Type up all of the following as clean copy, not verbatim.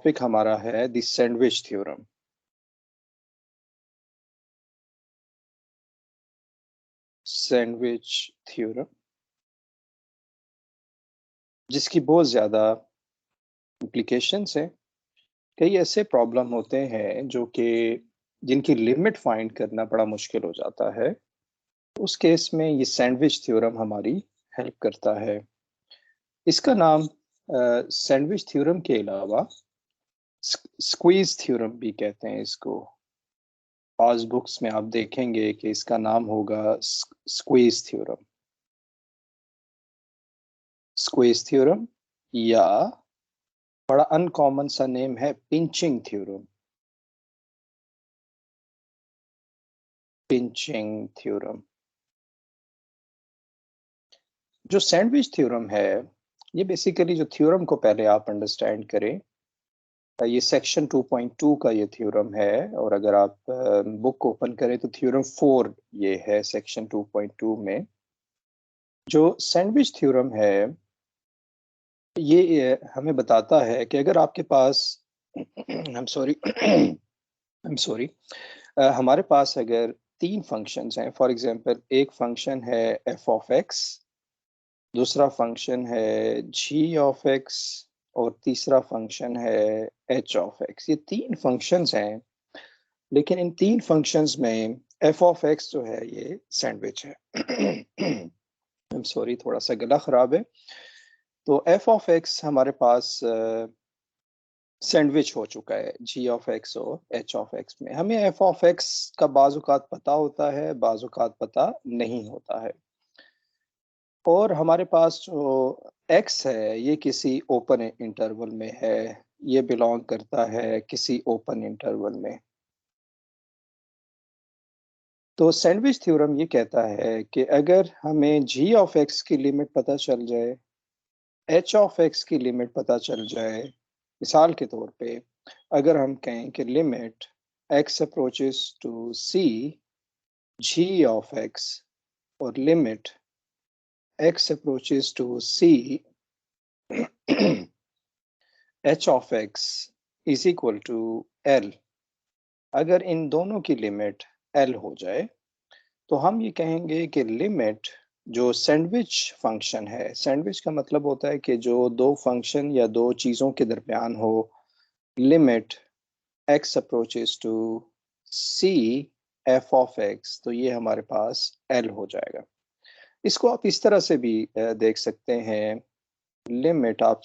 Topic हमारा है the sandwich theorem. Sandwich theorem जिसकी बहुत ज़्यादा इम्प्लीकेशंस हैं। कई ऐसे प्रॉब्लम होते हैं जो कि जिनकी लिमिट फाइंड करना बड़ा मुश्किल हो जाता है। उस केस में ये सैंडविच थ्योरम हमारी हेल्प करता है। इसका नाम सैंडविच थ्योरम के अलावा स्क्वीज थ्योरम भी कहते हैं इसको। पास बुक्स में आप देखेंगे कि इसका नाम होगा स्क्वीज थ्योरम। स्क्वीज थ्योरम या बड़ा अनकॉमन सा नेम है पिंचिंग थ्योरम। पिंचिंग थ्योरम जो सैंडविच थ्योरम है, ये बेसिकली जो थ्योरम को पहले आप अंडरस्टैंड करें, ये सेक्शन 2.2 का ये थ्योरम है। और अगर आप बुक ओपन करें तो थ्योरम 4 ये है सेक्शन 2.2 में। जो सैंडविच थ्योरम है ये हमें बताता है कि अगर आपके पास I am sorry I am sorry हमारे पास अगर तीन फंक्शंस हैं, फॉर एग्जांपल एक फंक्शन है एफ ऑफ एक्स, दूसरा फंक्शन है जी ऑफ एक्स और तीसरा फंक्शन है एच ऑफ एक्स। ये तीन फंक्शंस हैं, लेकिन इन तीन फंक्शंस में एफ ऑफ एक्स जो है ये सैंडविच है। आई एम सॉरी, थोड़ा सा गला खराब है। तो एफ ऑफ एक्स हमारे पास सैंडविच हो चुका है जी ऑफ एक्स और एच ऑफ एक्स में। हमें एफ ऑफ एक्स का बाजुकात पता होता है, बाजुकात पता नहीं होता है। और हमारे पास जो एक्स है ये किसी ओपन इंटरवल में है, ये बिलोंग करता है किसी ओपन इंटरवल में। तो सैंडविच थ्योरम ये कहता है कि अगर हमें जी ऑफ एक्स की लिमिट पता चल जाए, एच ऑफ एक्स की लिमिट पता चल जाए, मिसाल के तौर पे अगर हम कहें कि limit x approaches to c g of x और limit x approaches to c h of x is equal to l. अगर इन दोनों की लिमिट एल हो जाए तो हम ये कहेंगे कि लिमिट जो सैंडविच फंक्शन है, सैंडविच का मतलब होता है कि जो दो फंक्शन या दो चीज़ों के दरमियान हो, limit x approaches to c f of x, तो ये हमारे पास l हो जाएगा। इसको आप इस तरह से भी देख सकते हैं। लिमिट आप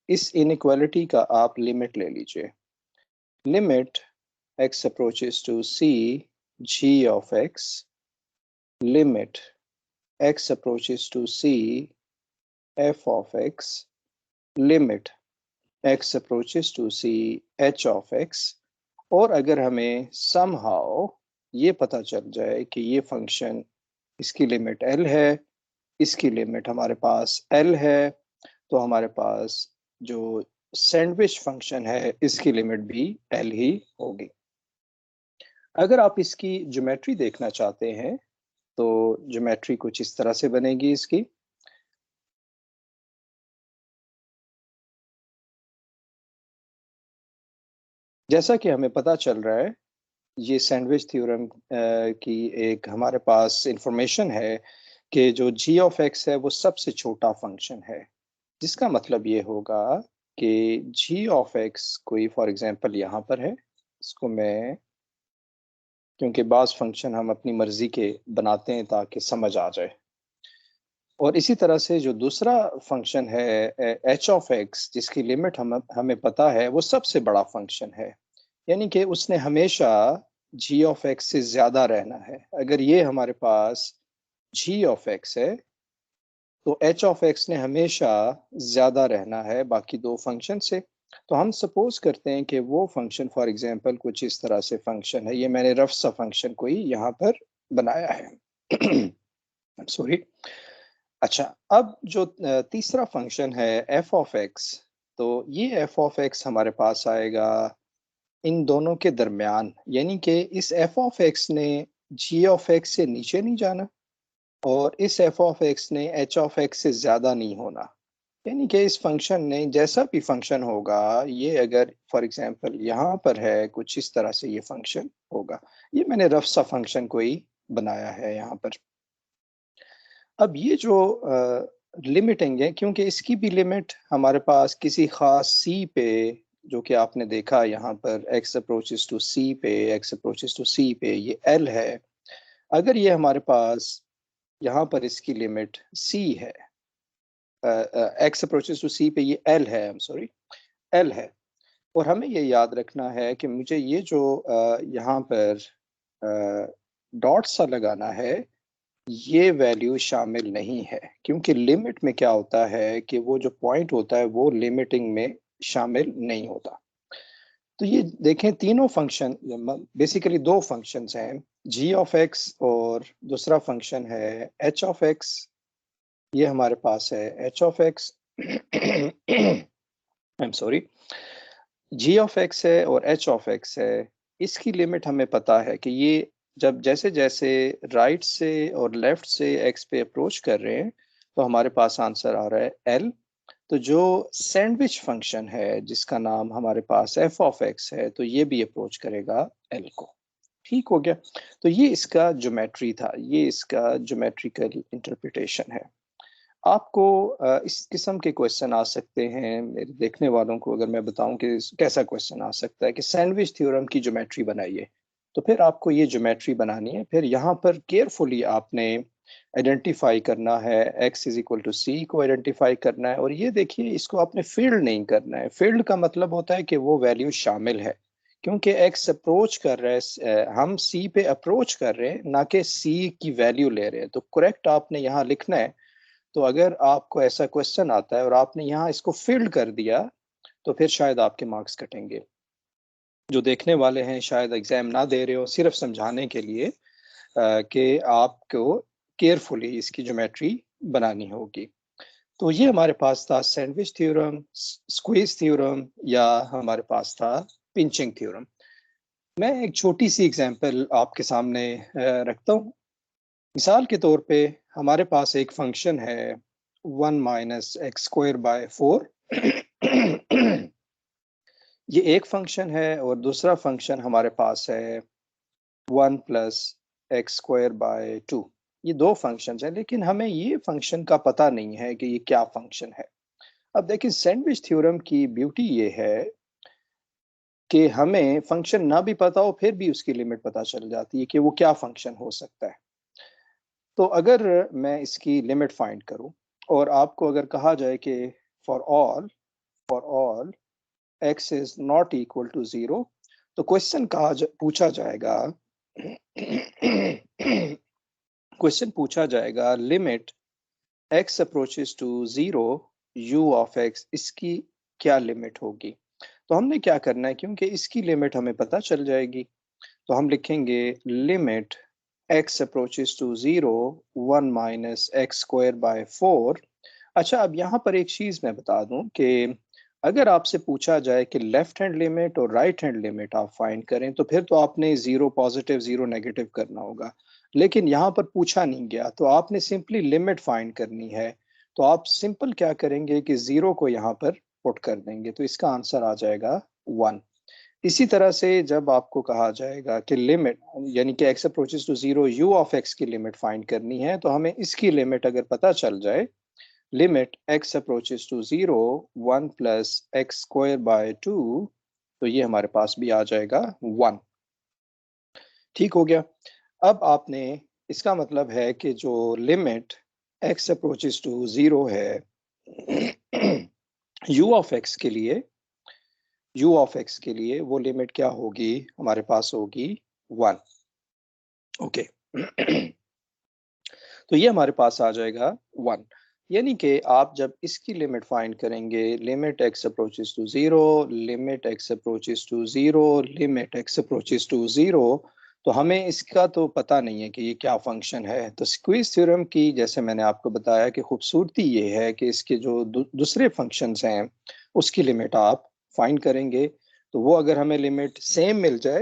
इस इनइक्वालिटी का आप लिमिट ले लीजिए। Limit x approaches to c g of x, limit x approaches to c f of x, limit x approaches to c h of x। और अगर हमें somehow ये पता चल जाए कि ये फंक्शन, इसकी लिमिट l है, इसकी लिमिट हमारे पास l है, तो हमारे पास जो सैंडविच फंक्शन है इसकी लिमिट भी l ही होगी। अगर आप इसकी ज्योमेट्री देखना चाहते हैं तो ज्योमेट्री कुछ इस तरह से बनेगी इसकी। जैसा कि हमें पता चल रहा है, ये सैंडविच थ्योरम की एक हमारे पास इंफॉर्मेशन है कि जो जी ऑफ एक्स है वो सबसे छोटा फंक्शन है, जिसका मतलब ये होगा कि जी ऑफ एक्स कोई फॉर एग्जांपल यहाँ पर है। इसको मैं, क्योंकि बाज़ फंक्शन हम अपनी मर्जी के बनाते हैं ताकि समझ आ जाए। और इसी तरह से जो दूसरा फंक्शन है एच ऑफ एक्स, जिसकी लिमिट हमें पता है, वो सबसे बड़ा फंक्शन है, यानी कि उसने हमेशा जी ऑफ एक्स से ज्यादा रहना है। अगर ये हमारे पास जी ऑफ एक्स है तो एच ऑफ एक्स ने हमेशा ज्यादा रहना है बाकी दो फंक्शन से। तो हम सपोज करते हैं कि वो फंक्शन फॉर एग्जांपल कुछ इस तरह से फंक्शन है। ये मैंने रफ सा फंक्शन कोई यहाँ पर बनाया है। सॉरी। अच्छा, अब जो तीसरा फंक्शन है एफ ऑफ एक्स, तो ये एफ ऑफ एक्स हमारे पास आएगा इन दोनों के दरमियान, यानी कि इस एफ ऑफ एक्स ने जी ऑफ एक्स से नीचे नहीं जाना और इस एफ ऑफ एक्स ने एच ऑफ एक्स से ज्यादा नहीं होना। यानी कि इस फंक्शन ने जैसा भी फंक्शन होगा, ये अगर फॉर एग्जांपल यहाँ पर है कुछ इस तरह से ये फंक्शन होगा। ये मैंने रफ सा फंक्शन कोई बनाया है यहाँ पर। अब ये जो लिमिटिंग है, क्योंकि इसकी भी लिमिट हमारे पास किसी खास सी पे, जो कि आपने देखा यहाँ पर x अप्रोचेस टू सी पे, x अप्रोचेस टू सी पे ये l है। अगर ये हमारे पास यहाँ पर इसकी लिमिट c है, x अप्रोचेस टू सी पे ये l है, आई एम सॉरी, l है। और हमें ये याद रखना है कि मुझे ये जो यहाँ पर डॉट सा लगाना है, ये वैल्यू शामिल नहीं है, क्योंकि लिमिट में क्या होता है कि वो जो पॉइंट होता है वो लिमिटिंग में शामिल नहीं होता। तो ये देखें, तीनों फंक्शन बेसिकली दो फंक्शंस हैं, जी ऑफ एक्स और दूसरा फंक्शन है एच ऑफ एक्स। ये हमारे पास है H of X, I am sorry, G of X है और एच ऑफ एक्स है। इसकी लिमिट हमें पता है कि ये जब जैसे जैसे राइट से और लेफ्ट से एक्स पे अप्रोच कर रहे हैं, तो हमारे पास आंसर आ रहा है एल। तो जो सैंडविच फंक्शन है जिसका नाम हमारे पास एफ ऑफ एक्स है, तो ये भी अप्रोच करेगा एल को। ठीक हो गया। तो ये इसका ज्योमेट्री था, ये इसका ज्योमेट्रिकल इंटरप्रिटेशन है। आपको इस किस्म के क्वेश्चन आ सकते हैं, मेरे देखने वालों को अगर मैं बताऊं कि कैसा क्वेश्चन आ सकता है कि सैंडविच थ्योरम की ज्योमेट्री बनाइए, तो फिर आपको ये ज्योमेट्री बनानी है। फिर यहाँ पर केयरफुली आपने आइडेंटिफाई करना है, x इज इक्वल टू सी को आइडेंटिफाई करना है। और ये देखिए, इसको आपने फील्ड नहीं करना है। फील्ड का मतलब होता है कि वो वैल्यू शामिल है, क्योंकि x अप्रोच कर रहा है, हम c पे अप्रोच कर रहे हैं, ना कि c की वैल्यू ले रहे हैं। तो करेक्ट आपने यहाँ लिखना है। तो अगर आपको ऐसा क्वेश्चन आता है और आपने यहाँ इसको फिल्ड कर दिया, तो फिर शायद आपके मार्क्स कटेंगे। जो देखने वाले हैं शायद एग्जाम ना दे रहे हो, सिर्फ समझाने के लिए कि आपको केयरफुली इसकी ज्योमेट्री बनानी होगी। तो ये हमारे पास था सैंडविच थ्योरम, स्क्वीज थ्योरम, या हमारे पास था पिंचिंग थ्योरम। मैं एक छोटी सी एग्जांपल आपके सामने रखता हूँ। मिसाल के तौर पे हमारे पास एक फंक्शन है 1 - x² / 4। ये एक फंक्शन है और दूसरा फंक्शन हमारे पास है 1 + x² / 2। ये दो फंक्शन हैं, लेकिन हमें ये फंक्शन का पता नहीं है कि ये क्या फंक्शन है। अब देखिए, सैंडविच थ्योरम की ब्यूटी ये है कि हमें फंक्शन ना भी पता हो फिर भी उसकी लिमिट पता चल जाती है कि वो क्या फंक्शन हो सकता है। तो अगर मैं इसकी लिमिट फाइंड करूं और आपको अगर कहा जाए कि for all x is not equal to 0, तो क्वेश्चन पूछा जाएगा, क्वेश्चन पूछा जाएगा limit x approaches to 0 u of x, इसकी क्या लिमिट होगी। तो हमने क्या करना है, क्योंकि इसकी लिमिट हमें पता चल जाएगी, तो हम लिखेंगे limit x approaches to 0 1 - x² / 4। अच्छा, अब यहाँ पर एक चीज मैं बता दूं कि अगर आपसे पूछा जाए कि लेफ्ट हैंड लिमिट और राइट हैंड लिमिट आप फाइंड करें, तो फिर तो आपने 0 पॉजिटिव 0 नेगेटिव करना होगा। लेकिन यहाँ पर पूछा नहीं गया, तो आपने सिंपली लिमिट फाइंड करनी है। तो आप सिंपल क्या करेंगे कि 0 को यहाँ पर पुट कर देंगे, तो इसका आंसर आ जाएगा 1। इसी तरह से जब आपको कहा जाएगा कि लिमिट, यानी कि x approaches to 0 u of x की लिमिट फाइंड करनी है, तो हमें इसकी लिमिट अगर पता चल जाए, limit x approaches to 0 1 + x² / 2, तो ये हमारे पास भी आ जाएगा 1। ठीक हो गया। अब आपने, इसका मतलब है कि जो लिमिट x अप्रोचेस टू 0 है u ऑफ x के लिए, u ऑफ x के लिए वो लिमिट क्या होगी, हमारे पास होगी 1। ओके। तो ये हमारे पास आ जाएगा 1। यानी कि आप जब इसकी लिमिट फाइंड करेंगे, limit x approaches to 0, limit x approaches to 0, limit x approaches to 0, तो हमें इसका तो पता नहीं है कि ये क्या फंक्शन है। तो स्क्वीज थ्योरम की, जैसे मैंने आपको बताया, कि खूबसूरती ये है कि इसके जो दूसरे फंक्शंस हैं उसकी लिमिट आप फाइंड करेंगे, तो वो अगर हमें लिमिट सेम मिल जाए,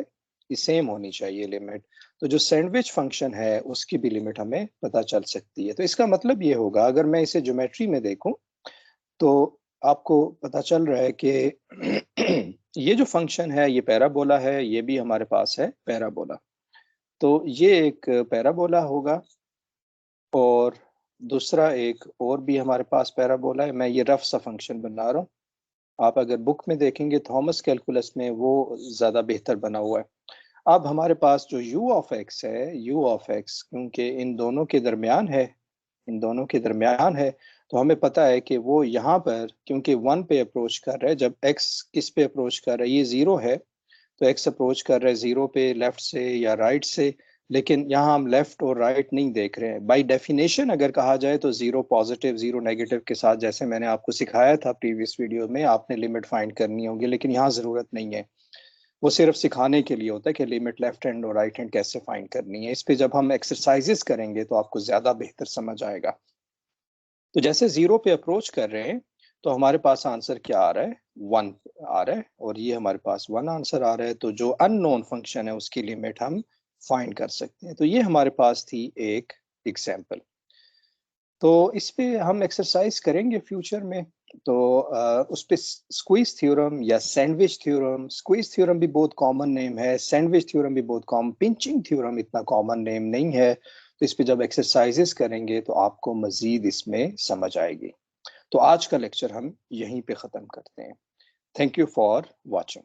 ये सेम होनी चाहिए लिमिट, तो जो सैंडविच फंक्शन है उसकी भी लिमिट हमें पता चल सकती है। तो इसका मतलब ये होगा, अगर मैं इसे ज्योमेट्री में देखूं, तो आपको पता चल रहा है कि ये जो फंक्शन है ये पैराबोला है, ये भी हमारे पास है पैराबोला। तो ये एक पैराबोला होगा और दूसरा एक और भी हमारे पास पैराबोला है। मैं ये रफ सा फंक्शन बना रहा हूँ। आप अगर बुक में देखेंगे थॉमस कैलकुलस में वो ज़्यादा बेहतर बना हुआ है। अब हमारे पास जो u ऑफ x है, u ऑफ x क्योंकि इन दोनों के दरमियान है, इन दोनों के दरमियान है, तो हमें पता है कि वो यहाँ पर क्योंकि 1 पे अप्रोच कर रहा है, जब x किस पे अप्रोच कर रहा है, ये 0 है, तो x अप्रोच कर रहा है 0 पे लेफ्ट से या राइट से, लेकिन यहाँ हम लेफ्ट और राइट नहीं देख रहे हैं। बाय डेफिनेशन अगर कहा जाए तो 0 पॉजिटिव 0 नेगेटिव के साथ, जैसे मैंने आपको सिखाया था प्रीवियस वीडियो में, आपने लिमिट फाइंड करनी होगी, लेकिन यहाँ ज़रूरत नहीं है। वो सिर्फ सिखाने के लिए होता है कि लिमिट लेफ्ट हैंड और राइट हैंड कैसे फाइंड करनी है। इस पे जब हम एक्सरसाइजेस करेंगे तो आपको ज्यादा बेहतर समझ आएगा। तो जैसे 0 पे अप्रोच कर रहे हैं तो हमारे पास आंसर क्या आ रहा है, 1 आ रहा है, और ये हमारे पास 1 आंसर आ रहा है। तो जो अननोन फंक्शन है उसकी लिमिट हम फाइंड कर सकते हैं। तो ये हमारे पास थी एक एग्जाम्पल। तो इस पे हम एक्सरसाइज करेंगे फ्यूचर में। तो उस पे स्क्वीज थ्योरम या सैंडविच थ्योरम, स्क्वीज थ्योरम भी बहुत कॉमन नेम है, सैंडविच थ्योरम भी बहुत कॉमन, पिंचिंग थ्योरम इतना कॉमन नेम नहीं है। तो इस पे जब एक्सरसाइजेस करेंगे तो आपको मजीद इसमें समझ आएगी। तो आज का लेक्चर हम यहीं पे ख़त्म करते हैं। Thank you for watching.